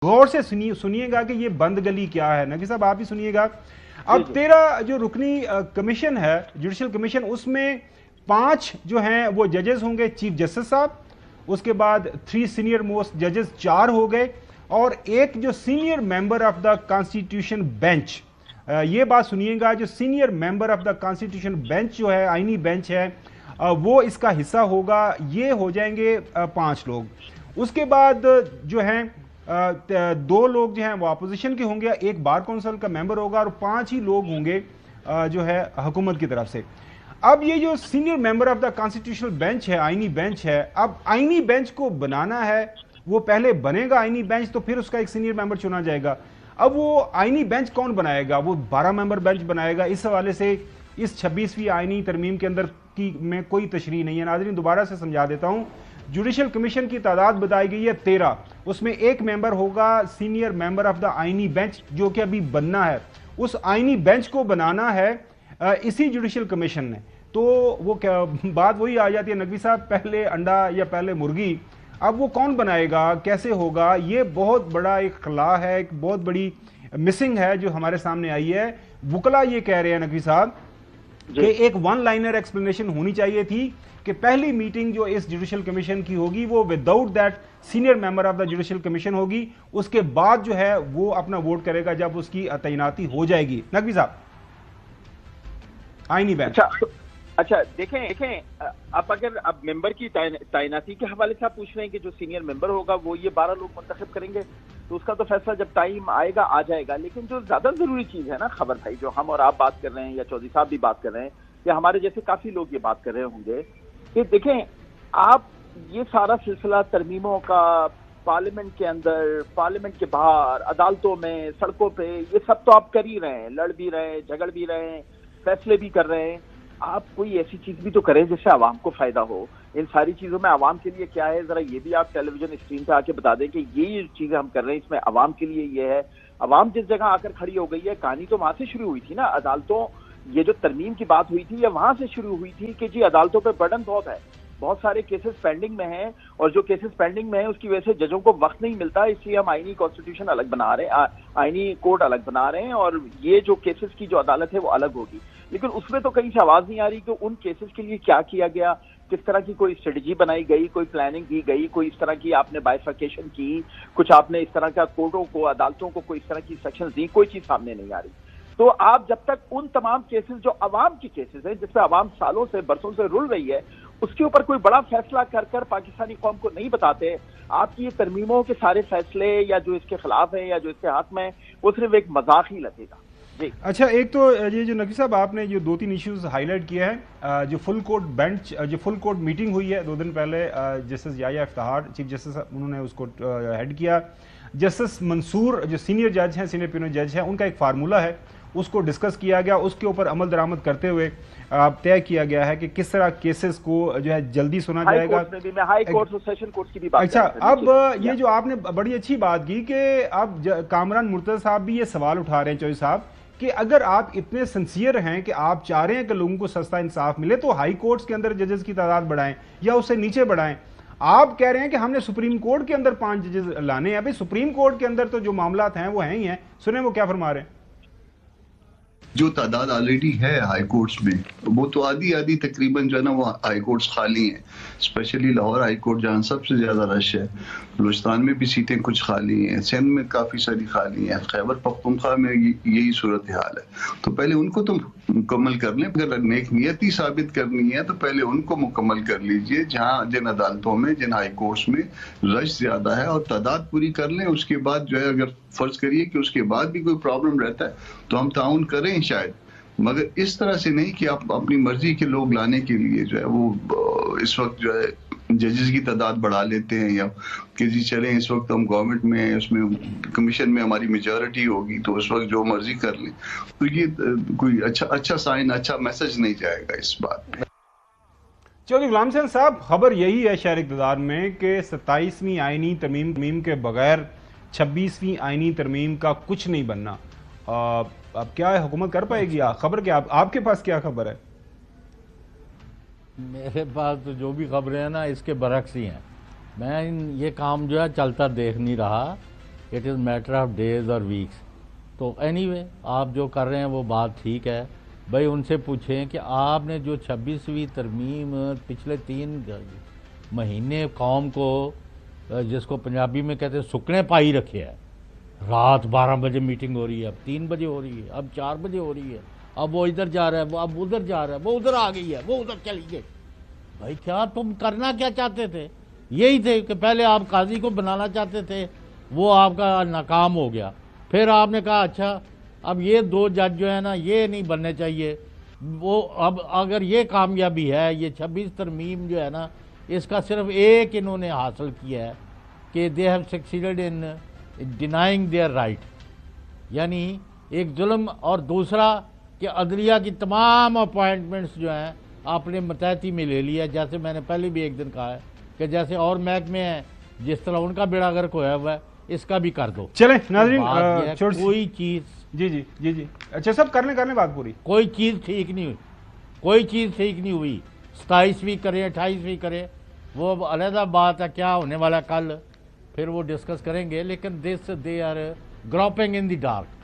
غور سے سنیے گا کہ یہ بند گلی کیا ہے. نقوی صاحب آپ بھی سنیے گا. اب 13 جو رکنی کمیشن ہے جوڈیشل کمیشن, اس میں 5 جو ہیں وہ ججز ہوں گے, چیف جسٹس صاحب, اس کے بعد 3 سینئر موسٹ ججز 4 ہو گئے, اور ایک جو senior member of the constitution bench. یہ بات سنیے گا, جو senior member of the constitution bench جو ہے, آئینی بینچ ہے, وہ اس کا حصہ ہوگا. یہ ہو جائیں گے 5 لوگ. اس کے بعد جو ہیں 2 لوگ جو ہیں وہ اپوزیشن کے ہوں گے, ایک بار کونسل کا ممبر ہوگا, اور 5 ہی لوگ ہوں گے جو ہے حکومت کی طرف سے. اب یہ جو senior member of the constitutional bench ہے, آئینی بینچ ہے, اب آئینی بینچ کو بنانا ہے, وہ پہلے بنے گا آئینی بینچ, تو پھر اس کا ایک سینئر ممبر چنا جائے گا. اب وہ آئینی بینچ کون بنائے گا؟ وہ 12 ممبر بینچ بنائے گا. اس حوالے سے اس 26ویں آئینی ترمیم کے اندر میں کوئی تشریح نہیں ہے. ناظرین دوبارہ سے سمجھا دیتا ہوں, جوڈیشل کمیشن کی تعداد بتائی گئی ہے 13, اس میں ایک ممبر ہوگا سینئر ممبر آف دا آئینی بینچ, جو کہ ابھی بننا ہے. اس آئینی بینچ کو بنانا ہے اسی جوڈیشل کمیشن نے. تو وہ بات وہی آ جاتی ہے نقوی صاحب, پہلے انڈا یا پہلے مرغی. اب وہ کون بنائے گا, کیسے ہوگا, یہ بہت بڑا ایک خلا ہے, ایک بہت بڑی مسنگ ہے جو ہمارے سامنے آئی ہے. وکلا یہ کہہ رہے ہیں نقوی صاحب کہ ایک 1 لائنر ایکسپلینیشن ہونی چاہیے تھی کہ پہلی میٹنگ جو اس جوڈیشل کمیشن کی ہوگی وہ without that senior member of the judicial commission ہوگی. اس کے بعد جو ہے وہ اپنا ووٹ کرے گا جب اس کی تعیناتی ہو جائے گی. نقوی صاحب آئینی بینچ. اچھا دیکھیں آپ اگر اب ممبر کی تعیناتی کے حوالے سے آپ پوچھ رہے ہیں کہ جو سینئر ممبر ہوگا وہ یہ 12 لوگ منتخب کریں گے, تو اس کا تو فیصلہ جب ٹائم آئے گا آ جائے گا. لیکن جو زیادہ ضروری چیز ہے نا خبر بھائی, جو ہم اور آپ بات کر رہے ہیں یا چودھری صاحب بھی بات کر رہے ہیں یا ہمارے جیسے کافی لوگ یہ بات کر رہے ہوں گے, کہ دیکھیں آپ یہ سارا سلسلہ ترمیموں کا پارلیمنٹ کے اندر, پارلیمنٹ کے باہر, عدالتوں میں, سڑکوں پہ, یہ سب تو آپ کر ہی رہے ہیں, لڑ بھی رہے ہیں, جھگڑ بھی رہے ہیں, فیصلے بھی کر رہے ہیں. آپ کوئی ایسی چیز بھی تو کریں جس سے عوام کو فائدہ ہو. ان ساری چیزوں میں عوام کے لیے کیا ہے, ذرا یہ بھی آپ ٹیلی ویژن اسکرین پہ آ کے بتا دیں کہ یہ چیزیں ہم کر رہے ہیں اس میں عوام کے لیے یہ ہے. عوام جس جگہ آ کر کھڑی ہو گئی ہے, کہانی تو وہاں سے شروع ہوئی تھی نا, عدالتوں, یہ جو ترمیم کی بات ہوئی تھی یہ وہاں سے شروع ہوئی تھی کہ جی عدالتوں پہ برڈن بہت ہے, بہت سارے کیسز پینڈنگ میں ہیں, اور جو کیسز پینڈنگ میں ہیں اس کی وجہ سے ججوں کو وقت نہیں ملتا, اس لیے ہم آئینی کانسٹیٹیوشن الگ بنا رہے ہیں, آئینی کوڈ الگ بنا رہے ہیں, اور یہ جو کیسز کی جو عدالت ہے وہ الگ ہوگی. لیکن اس میں تو کہیں سے آواز نہیں آ رہی کہ ان کیسز کے لیے کیا کیا گیا, کس طرح کی کوئی اسٹریٹجی بنائی گئی, کوئی پلاننگ کی گئی, کوئی اس طرح کی آپ نے بائیفرکیشن کی, کچھ آپ نے اس طرح کا کورٹوں کو, عدالتوں کو کوئی اس طرح کی سیکشنز دی, کوئی چیز سامنے نہیں آ رہی. تو آپ جب تک ان تمام کیسز جو عوام کی کیسز ہیں, جس پہ عوام سالوں سے برسوں سے رل رہی ہے, اس کے اوپر کوئی بڑا فیصلہ کر کر پاکستانی قوم کو نہیں بتاتے, آپ کی یہ ترمیموں کے سارے فیصلے یا جو اس کے خلاف ہیں یا جو اس کے ہاتھ میں, وہ صرف ایک مذاق ہی لگے گا. اچھا, ایک تو یہ جو نقوی صاحب آپ نے جو 2-3 ایشوز ہائی لائٹ کیا ہے, جو فل کورٹ بینچ, جو فل کورٹ میٹنگ ہوئی ہے 2 دن پہلے, جسٹس یحییٰ افتخار چیف جسٹس انہوں نے اس کو ہیڈ کیا. جسٹس منصور جو سینئر جج ہیں, سینئر پینل جج ہیں, ان کا ایک فارمولہ ہے, اس کو ڈسکس کیا گیا, اس کے اوپر عمل درآمد کرتے ہوئے طے کیا گیا ہے کہ کس طرح کیسز کو جو ہے جلدی سنا جائے گا. اچھا, اب یہ جو آپ نے بڑی اچھی بات کی کہ اب کامران مرتضی صاحب بھی یہ سوال اٹھا رہے ہیں چوہدری صاحب کہ اگر آپ اتنے سنسیئر ہیں کہ آپ چاہ رہے ہیں کہ لوگوں کو سستا انصاف ملے, تو ہائی کورٹس کے اندر ججز کی تعداد بڑھائیں یا اس سے نیچے بڑھائیں. آپ کہہ رہے ہیں کہ ہم نے سپریم کورٹ کے اندر 5 ججز لانے ہیں. ابھی سپریم کورٹ کے اندر تو جو معاملات ہیں وہ ہیں ہی ہیں. سنیں وہ کیا فرما رہے ہیں. جو تعداد آلریڈی ہے ہائی کورٹس میں, وہ تو آدھی تقریباً جو ہے نا وہ ہائی کورٹس خالی ہیں, اسپیشلی لاہور ہائی کورٹ جہاں سب سے زیادہ رش ہے. بلوچستان میں بھی سیٹیں کچھ خالی ہیں, سندھ میں کافی ساری خالی ہیں, خیبر پختونخوا میں یہی صورتحال ہے. تو پہلے ان کو تو مکمل کر لیں. اگر نیک نیتی ثابت کرنی ہے تو پہلے ان کو مکمل کر لیجئے, جن عدالتوں میں, جن ہائی کورٹس میں رش زیادہ ہے, اور تعداد پوری کر لیں. اس کے بعد جو ہے اگر فرض کریے کہ اس کے بعد بھی کوئی پرابلم رہتا ہے تو ہم تعاون کریں شاید, مگر اس طرح سے نہیں کہ آپ اپنی مرضی کے لوگ لانے کے لیے جو ہے وہ اس وقت جو ہے ججز کی تعداد بڑھا لیتے ہیں, یا کہ جی چلیں اس وقت ہم گورنمنٹ میں, اس میں کمیشن میں ہماری میجورٹی ہوگی تو اس وقت جو مرضی کر لیں. تو یہ کوئی اچھا سائن, اچھا میسج نہیں جائے گا اس بات. چودھری غلام حسین صاحب, خبر یہی ہے شہر اقتدار میں کہ 27ویں آئینی ترمیم کے بغیر 26ویں آئینی ترمیم کا کچھ نہیں بننا. اب کیا ہے, حکومت کر پائے گی؟ خبر کیا, آپ کے پاس کیا خبر ہے؟ میرے پاس تو جو بھی خبریں ہیں نا اس کے برعکس ہی ہیں. میں یہ کام جو ہے چلتا دیکھ نہیں رہا. It is matter of days اور ویکس. تو اینی وے آپ جو کر رہے ہیں وہ بات ٹھیک ہے. بھائی ان سے پوچھیں کہ آپ نے جو 26ویں ترمیم پچھلے 3 مہینے قوم کو جس کو پنجابی میں کہتے ہیں سکنے پائی رکھے ہے. رات 12 بجے میٹنگ ہو رہی ہے, اب 3 بجے ہو رہی ہے, اب 4 بجے ہو رہی ہے, اب وہ ادھر جا رہا ہے, وہ اب ادھر جا رہا ہے, وہ ادھر آ گئی ہے, وہ ادھر چلی گئی. بھائی کیا تم کرنا کیا چاہتے تھے؟ یہی تھے کہ پہلے آپ قاضی کو بنانا چاہتے تھے, وہ آپ کا ناکام ہو گیا. پھر آپ نے کہا اچھا اب یہ 2 جج جو ہے نا یہ نہیں بننے چاہیے. وہ اب اگر یہ کامیابی ہے, یہ 26 ترمیم جو ہے نا اس کا صرف ایک انہوں نے حاصل کیا ہے کہ they have succeeded in denying their right, یعنی ایک ظلم, اور دوسرا کہ عدلیہ کی تمام اپوائنٹمنٹس جو ہیں آپ نے متحدی میں لے لیا. جیسے میں نے پہلے بھی ایک دن کہا ہے کہ جیسے اور محکمے ہیں جس طرح ان کا بیڑا غرق ہوا ہوا ہے اس کا بھی کر دو. چلیں ناظرین, کوئی چیز جی اچھا سب کرنے بات پوری, کوئی چیز ٹھیک نہیں ہوئی, کوئی چیز ٹھیک نہیں ہوئی. 27ویں کریں 28ویں کریں وہ علیحدہ بات ہے, کیا ہونے والا کل پھر وہ ڈسکس کریں گے. لیکن they are grouping in the dark.